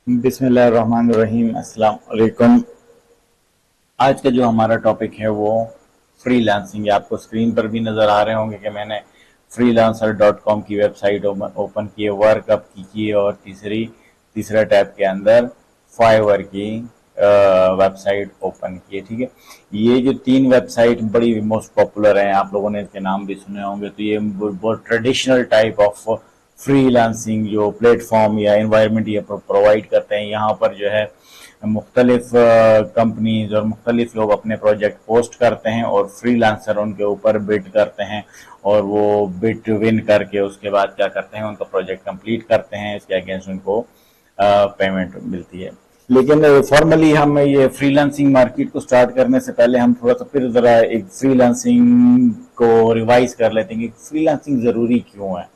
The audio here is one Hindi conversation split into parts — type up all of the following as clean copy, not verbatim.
बिस्मिल्लाहिर्रहमानिर्रहीम, अस्सलाम वालेकुम। आज का जो हमारा टॉपिक है वो फ्रीलांसिंग है। आपको स्क्रीन पर भी नज़र आ रहे होंगे कि मैंने freelancer.com की वेबसाइट ओपन की है, वर्कअप की है, और तीसरा टैब के अंदर फाइवर की वेबसाइट ओपन की है। ठीक है, ये जो तीन वेबसाइट बड़ी मोस्ट पॉपुलर हैं, आप लोगों ने इसके नाम भी सुने होंगे। तो ये बहुत ट्रेडिशनल टाइप ऑफ फ्रीलांसिंग जो प्लेटफॉर्म या इन्वायरमेंट ये प्रोवाइड करते हैं। यहाँ पर जो है मुख्तलिफ कंपनीज और मुख्तलिफ लोग अपने प्रोजेक्ट पोस्ट करते हैं और फ्रीलांसर उनके ऊपर बिड करते हैं, और वो बिड विन करके उसके बाद क्या करते हैं, उनका प्रोजेक्ट कंप्लीट करते हैं। इसके अगेंस्ट उनको पेमेंट मिलती है। लेकिन फॉर्मली हम ये फ्रीलांसिंग मार्केट को स्टार्ट करने से पहले हम थोड़ा सा फिर ज़रा एक फ्रीलांसिंग को रिवाइज कर लेते हैं कि फ्रीलांसिंग ज़रूरी क्यों है।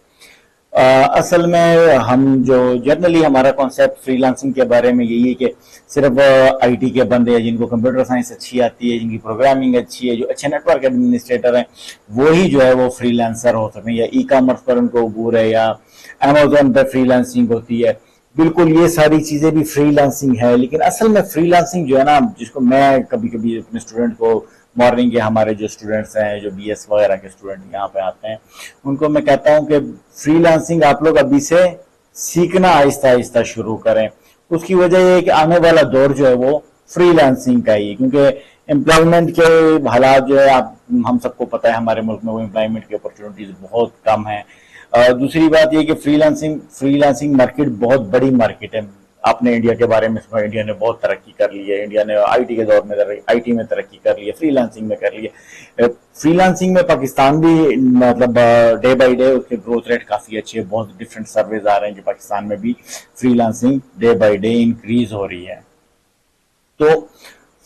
असल में हम जो जनरली हमारा कॉन्सेप्ट फ्रीलांसिंग के बारे में यही है कि सिर्फ आईटी के बंदे हैं जिनको कंप्यूटर साइंस अच्छी आती है, जिनकी प्रोग्रामिंग अच्छी है, जो अच्छे नेटवर्क एडमिनिस्ट्रेटर हैं, वो ही जो है वो फ्रीलांसर हो सकते हैं, या ई कॉमर्स पर उनको अबूर है, या अमेजोन पर फ्रीलांसिंग होती है। बिल्कुल ये सारी चीज़ें भी फ्रीलांसिंग है। लेकिन असल में फ्रीलांसिंग जो है ना, जिसको मैं कभी कभी अपने स्टूडेंट को, मॉर्निंग के हमारे जो स्टूडेंट्स हैं, जो बीएस वगैरह के स्टूडेंट यहाँ पे आते हैं, उनको मैं कहता हूँ कि फ्रीलांसिंग आप लोग अभी से सीखना आहिस्ता आहिस्ता शुरू करें। उसकी वजह यह है कि आने वाला दौर जो है वो फ्रीलांसिंग का ही, क्योंकि एम्प्लॉयमेंट के हालात जो है, आप हम सबको पता है हमारे मुल्क में वो एम्प्लॉयमेंट की अपॉर्चुनिटीज बहुत कम है। दूसरी बात यह कि फ्रीलांसिंग मार्केट बहुत बड़ी मार्केट है। आपने इंडिया के बारे में सुना, इंडिया ने बहुत तरक्की कर ली है। इंडिया ने आईटी के दौर में आईटी में तरक्की कर ली है, फ्रीलांसिंग में कर ली है। फ्रीलांसिंग में पाकिस्तान भी मतलब डे बाय डे उसके ग्रोथ रेट काफी अच्छी है। बहुत डिफरेंट सर्वेज आ रहे हैं कि पाकिस्तान में भी freelancing day by day increase हो रही है। तो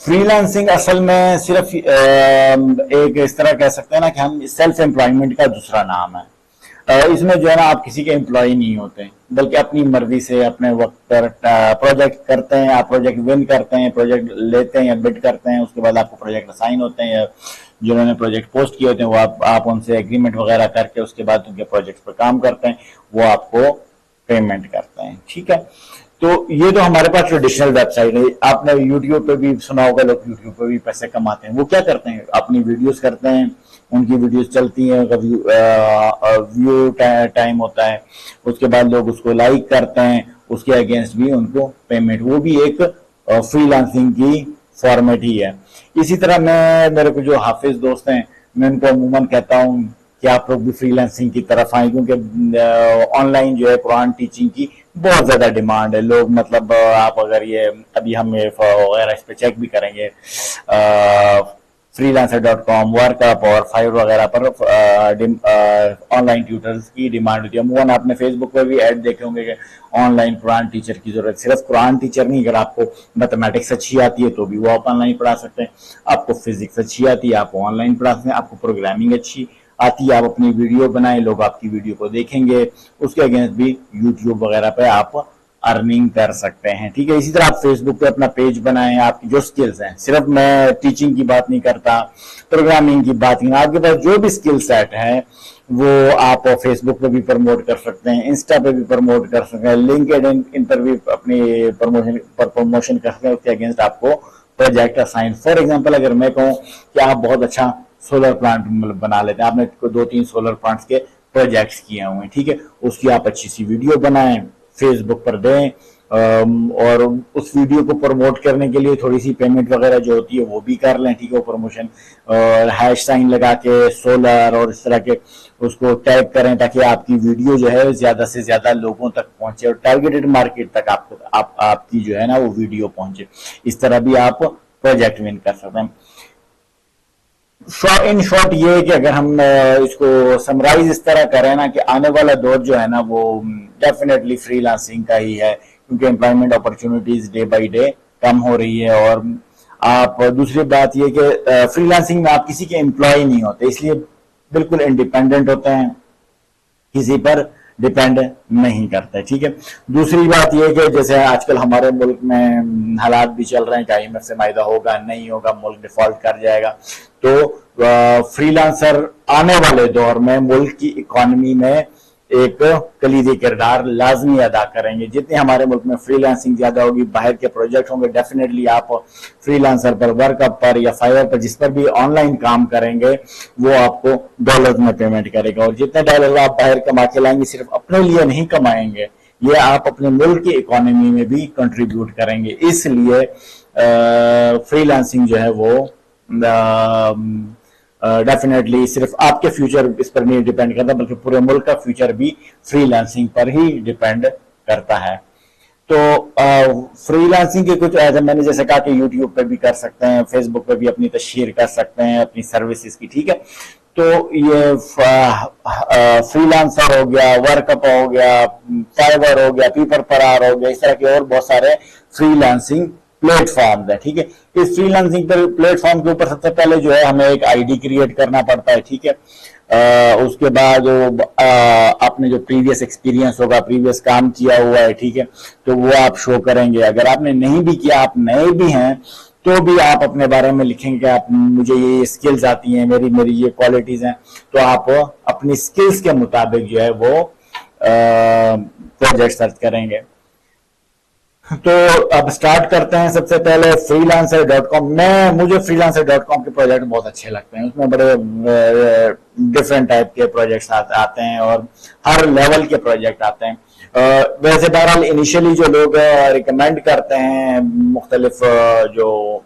फ्रीलांसिंग असल में सिर्फ एक इस तरह कह सकते हैं ना कि हम सेल्फ एम्प्लॉयमेंट का दूसरा नाम है। इसमें जो है ना, आप किसी के एम्प्लॉय नहीं होते, बल्कि अपनी मर्जी से अपने वक्त पर प्रोजेक्ट करते हैं। आप प्रोजेक्ट विन करते हैं, प्रोजेक्ट लेते हैं या बिड करते हैं, उसके बाद आपको प्रोजेक्ट असाइन होते हैं, या जिन्होंने प्रोजेक्ट पोस्ट किए होते हैं वो आप उनसे एग्रीमेंट वगैरह करके उसके बाद उनके प्रोजेक्ट पर काम करते हैं, वो आपको पेमेंट करते हैं। ठीक है, तो ये तो हमारे पास ट्रेडिशनल वेबसाइट है। आपने यूट्यूब पे भी सुना होगा, लोग यूट्यूब पे भी पैसे कमाते हैं। वो क्या करते हैं, अपनी वीडियोस करते हैं, उनकी वीडियोस चलती हैं, व्यू टाइम होता है, उसके बाद लोग उसको लाइक करते हैं, उसके अगेंस्ट भी उनको पेमेंट, वो भी एक फ्रीलांसिंग की फॉर्मेट ही है। इसी तरह मेरे को जो हाफिज दोस्त हैं, मैं उनको अमूमन कहता हूँ कि आप लोग भी फ्रीलांसिंग की तरफ आए, क्योंकि ऑनलाइन जो है कुरान टीचिंग की बहुत ज्यादा डिमांड है। लोग मतलब आप अगर ये अभी हम वगैरह इस पे चेक भी करेंगे, freelancer.com, वर्कअप और फाइवर वगैरह पर ऑनलाइन ट्यूटर्स की डिमांड होती है। अमूमन आपने फेसबुक पर भी ऐड देखे होंगे कि ऑनलाइन कुरान टीचर की जरूरत। सिर्फ कुरान टीचर नहीं, अगर आपको मैथमेटिक्स अच्छी आती है तो भी वो आप ऑनलाइन पढ़ा सकते हैं, आपको फिजिक्स अच्छी आती है आप ऑनलाइन पढ़ा सकते हैं, आपको प्रोग्रामिंग अच्छी आती है आप अपनी वीडियो बनाएं, लोग आपकी वीडियो को देखेंगे, उसके अगेंस्ट भी यूट्यूब वगैरह पे आप अर्निंग कर सकते हैं। ठीक है, इसी तरह आप फेसबुक पे अपना पेज बनाएं। आपकी जो स्किल्स हैं, सिर्फ मैं टीचिंग की बात नहीं करता, प्रोग्रामिंग की बात नहीं, आपके पास जो भी स्किल सेट है वो आप फेसबुक पे भी प्रमोट कर सकते हैं, इंस्टा पे भी प्रमोट कर सकते हैं, लिंक्डइन इन पर भी अपनी प्रमोशन कर सकते हैं। उसके अगेंस्ट आपको प्रोजेक्ट असाइन। फॉर एग्जाम्पल, अगर मैं कहूँ कि आप बहुत अच्छा सोलर प्लांट बना लेते हैं, आपने 2-3 सोलर प्लांट्स के प्रोजेक्ट्स किए हुए हैं, ठीक है, उसकी आप अच्छी सी वीडियो बनाएं, फेसबुक पर दें, और उस वीडियो को प्रमोट करने के लिए थोड़ी सी पेमेंट वगैरह जो होती है वो भी कर लें। ठीक है, वो प्रमोशन और हैश साइन लगा के सोलर और इस तरह के उसको टैग करें, ताकि आपकी वीडियो जो है ज्यादा से ज्यादा लोगों तक पहुंचे और टारगेटेड मार्केट तक आपकी जो है ना वो वीडियो पहुंचे। इस तरह भी आप प्रोजेक्ट विन कर सकते हैं। इन शॉर्ट ये है कि अगर हम इसको समराइज इस तरह करें ना, कि आने वाला दौर जो है ना वो डेफिनेटली फ्रीलांसिंग का ही है, क्योंकि employment opportunities day by day कम हो रही है। और आप दूसरी बात ये कि फ्रीलांसिंग में आप किसी के एम्प्लॉय नहीं होते, इसलिए बिल्कुल इंडिपेंडेंट होते हैं, किसी पर डिपेंड नहीं करते। ठीक है, दूसरी बात यह कि जैसे आजकल हमारे मुल्क में हालात भी चल रहे हैं कि IMF से मायदा होगा नहीं होगा, मुल्क डिफॉल्ट कर जाएगा, तो फ्रीलांसर आने वाले दौर में मुल्क की इकोनॉमी में एक कलीदी किरदार लाजमी अदा करेंगे। जितने हमारे मुल्क में फ्रीलांसिंग ज्यादा होगी, बाहर के प्रोजेक्ट होंगे, डेफिनेटली आप फ्रीलांसर पर, वर्कअप पर या फाइवर पर, जिस पर भी ऑनलाइन काम करेंगे, वो आपको डॉलर्स में पेमेंट करेगा। और जितने डॉलर आप बाहर कमा के लाएंगे, सिर्फ अपने लिए नहीं कमाएंगे, ये आप अपने मुल्क की इकोनॉमी में भी कंट्रीब्यूट करेंगे। इसलिए फ्रीलांसिंग जो है वो डेफिनेटली सिर्फ आपके फ्यूचर इस पर नहीं डिपेंड करता, बल्कि पूरे मुल्क का फ्यूचर भी फ्रीलांसिंग पर ही डिपेंड करता है। तो फ्रीलांसिंग के कुछ मैंने जैसे कहा कि यूट्यूब पे भी कर सकते हैं, फेसबुक पे भी अपनी तशहीर कर सकते हैं अपनी सर्विसेज की, ठीक है। तो ये फ्रीलांसर हो गया, वर्कअप हो गया, फाइवर हो गया, पीपर पर हो गया, इस तरह के और बहुत सारे फ्रीलांसिंग प्लेटफॉर्म है, ठीक है। इस फ्रीलांसिंग पर प्लेटफॉर्म के ऊपर सबसे पहले जो है हमें एक आईडी क्रिएट करना पड़ता है, ठीक है। उसके बाद आपने जो प्रीवियस एक्सपीरियंस होगा, प्रीवियस काम किया हुआ है, ठीक है, तो वो आप शो करेंगे। अगर आपने नहीं भी किया, आप नए भी हैं, तो भी आप अपने बारे में लिखेंगे कि आप, मुझे ये स्किल्स आती हैं, मेरी ये क्वालिटीज हैं, तो आप अपनी स्किल्स के मुताबिक जो है वो प्रोजेक्ट सर्च करेंगे। तो अब स्टार्ट करते हैं। सबसे पहले freelancer.com। मुझे freelancer.com के प्रोजेक्ट बहुत अच्छे लगते हैं। उसमें बड़े डिफरेंट टाइप के प्रोजेक्ट्स आते हैं और हर लेवल के प्रोजेक्ट आते हैं। वैसे बहरहाल इनिशियली जो लोग रिकमेंड करते हैं, मुख्तलिफ जो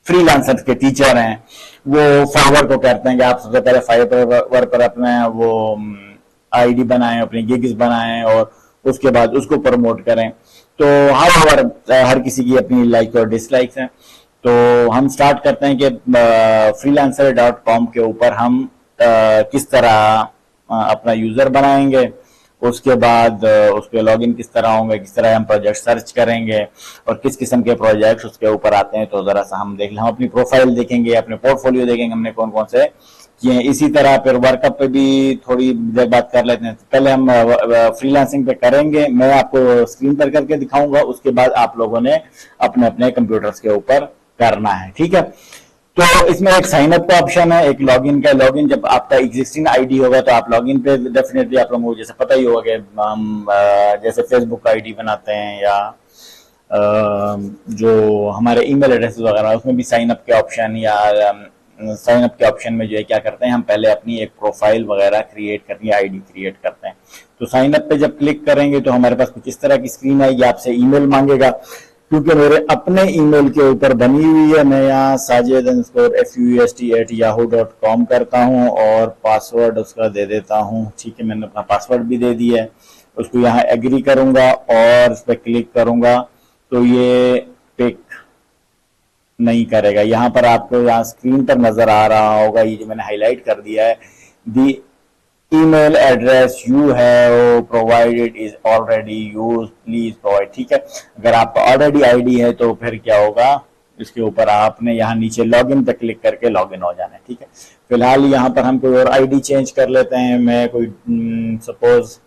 फ्रीलांसर के टीचर हैं, वो फाइवर को कहते हैं कि आप सबसे पहले फाइवर पर अपने वो आईडी बनाएं, अपनी गिग्स बनाएं और उसके बाद उसको प्रमोट करें। तो हर किसी की अपनी लाइक और डिसलाइक्स हैं। तो हम स्टार्ट करते हैं कि freelancer.com के ऊपर हम किस तरह अपना यूजर बनाएंगे, उसके बाद उस पर लॉगिन किस तरह होंगे, किस तरह हम प्रोजेक्ट सर्च करेंगे और किस किस्म के प्रोजेक्ट्स उसके ऊपर आते हैं। तो जरा सा हम देख लें, हम अपनी प्रोफाइल देखेंगे, अपने पोर्टफोलियो देखेंगे, हमने कौन कौन से किए हैं। इसी तरह फिर वर्कअप पे भी थोड़ी देर बात कर लेते हैं। पहले हम फ्रीलांसिंग पे करेंगे, मैं आपको स्क्रीन पर करके दिखाऊंगा, उसके बाद आप लोगों ने अपने अपने कंप्यूटर्स के ऊपर करना है, ठीक है। तो इसमें एक साइन अप का ऑप्शन है, एक लॉगिन का। लॉगिन जब आपका एग्जिस्टिंग आईडी होगा तो आप लॉगिन पे डेफिनेटली आप लोगों को जैसे पता ही होगा कि हम जैसे फेसबुक का आईडी बनाते हैं या जो हमारे ईमेल एड्रेस वगैरह, उसमें भी साइन अप के ऑप्शन या साइन अप के ऑप्शन में जो है क्या करते हैं, हम पहले अपनी एक प्रोफाइल वगैरह क्रिएट करनी है, आईडी क्रिएट करते हैं। तो साइन अप पे जब क्लिक करेंगे तो हमारे पास कुछ इस तरह की स्क्रीन आएगी। आपसे ईमेल मांगेगा, क्योंकि मेरे अपने ईमेल के ऊपर बनी हुई है। मैं यहाँ sajid_fust@yahoo.com करता हूँ और पासवर्ड उसका दे देता हूँ, ठीक है। मैंने अपना पासवर्ड भी दे दिया है, उसको यहाँ एग्री करूंगा और इस पर क्लिक करूंगा तो ये पिक नहीं करेगा। यहाँ पर आपको यहाँ स्क्रीन पर नजर आ रहा होगा, ये जो मैंने हाईलाइट कर दिया है, the email address you have provided is already used, please provide, ठीक है। अगर आपका ऑलरेडी आईडी है तो फिर क्या होगा, इसके ऊपर आपने यहाँ नीचे लॉगिन पे क्लिक करके लॉगिन हो जाना है, ठीक है। फिलहाल यहाँ पर हम कोई और आईडी चेंज कर लेते हैं। मैं कोई सपोज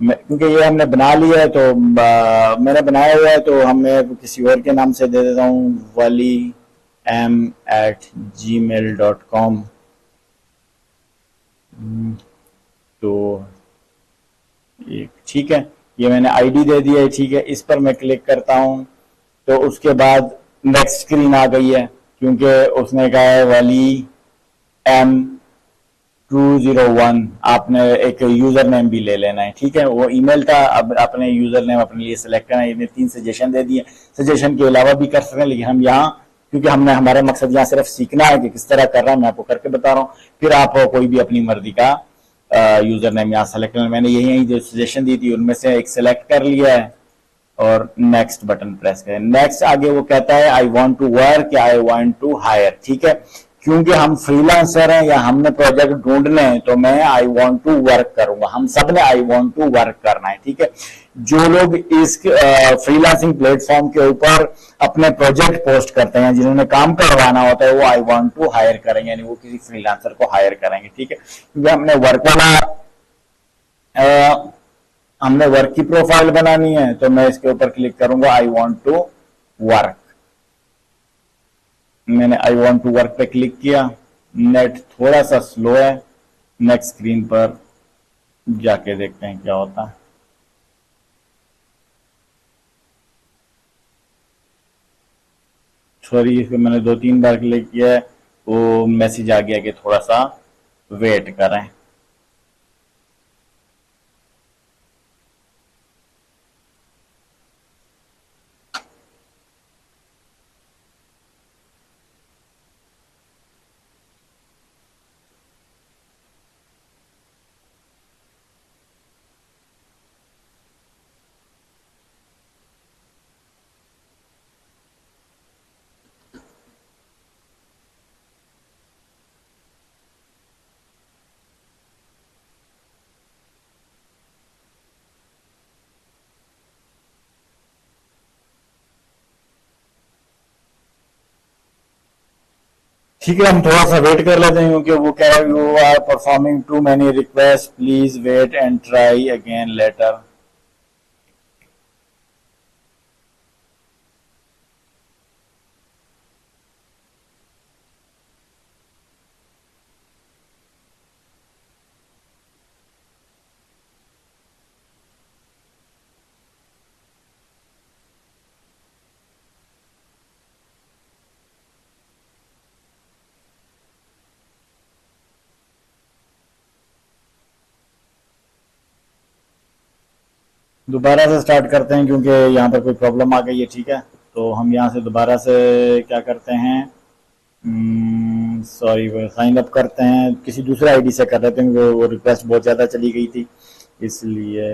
क्योंकि ये हमने बना लिया है, तो मैंने बनाया हुआ है, तो हमें किसी और के नाम से दे देता हूँ, wali@gmail.com। तो ठीक है, ये मैंने आईडी दे दी है, ठीक है। इस पर मैं क्लिक करता हूं तो उसके बाद नेक्स्ट स्क्रीन आ गई है, क्योंकि उसने कहा है वाली M201, आपने एक यूजर नेम भी ले लेना है, ठीक है। वो ईमेल था, अब अपने यूजर नेम अपने लिए सिलेक्ट करना है। इसने 3 सजेशन दे दिए, सजेशन के अलावा भी कर सकते हैं, लेकिन हम यहाँ, क्योंकि हमने हमारा मकसद यहाँ सिर्फ सीखना है कि किस तरह कर रहा है, मैं आपको करके बता रहा हूँ। फिर आप कोई भी अपनी मर्जी का यूजर नेम यहाँ सेलेक्ट करना। मैंने यही जो सजेशन दी थी उनमें से एक सेलेक्ट कर लिया है और नेक्स्ट बटन प्रेस करें। नेक्स्ट आगे वो कहता है आई वांट टू वर्क या आई वांट टू हायर, ठीक है। क्योंकि हम फ्रीलांसर हैं या हमने प्रोजेक्ट ढूंढने हैं, तो मैं आई वांट टू वर्क करूंगा। हम सब ने आई वांट टू वर्क करना है, ठीक है। जो लोग इस फ्रीलांसिंग प्लेटफॉर्म के ऊपर अपने प्रोजेक्ट पोस्ट करते हैं, जिन्होंने काम करवाना होता है, वो आई वांट टू हायर करेंगे, यानी वो किसी फ्रीलांसर को हायर करेंगे, ठीक है। क्योंकि हमने वर्क की प्रोफाइल बनानी है, तो मैं इसके ऊपर क्लिक करूंगा आई वांट टू वर्क। मैंने आई वांट टू वर्क पे क्लिक किया। नेट थोड़ा सा स्लो है, नेक्स्ट स्क्रीन पर जाके देखते हैं क्या होता है। सॉरी, इसको मैंने 2-3 बार क्लिक किया है, वो मैसेज आ गया कि थोड़ा सा वेट करें। ठीक है, हम थोड़ा सा वेट कर लेते हैं क्योंकि वो कह रहा है you are performing too many request, please wait and try again later. दोबारा से स्टार्ट करते हैं क्योंकि यहाँ पर कोई प्रॉब्लम आ गई है। ठीक है, तो हम यहाँ से दोबारा से क्या करते हैं, सॉरी, वो साइन अप करते हैं, किसी दूसरे आईडी से कर रहे थे क्योंकि वो रिक्वेस्ट बहुत ज़्यादा चली गई थी इसलिए।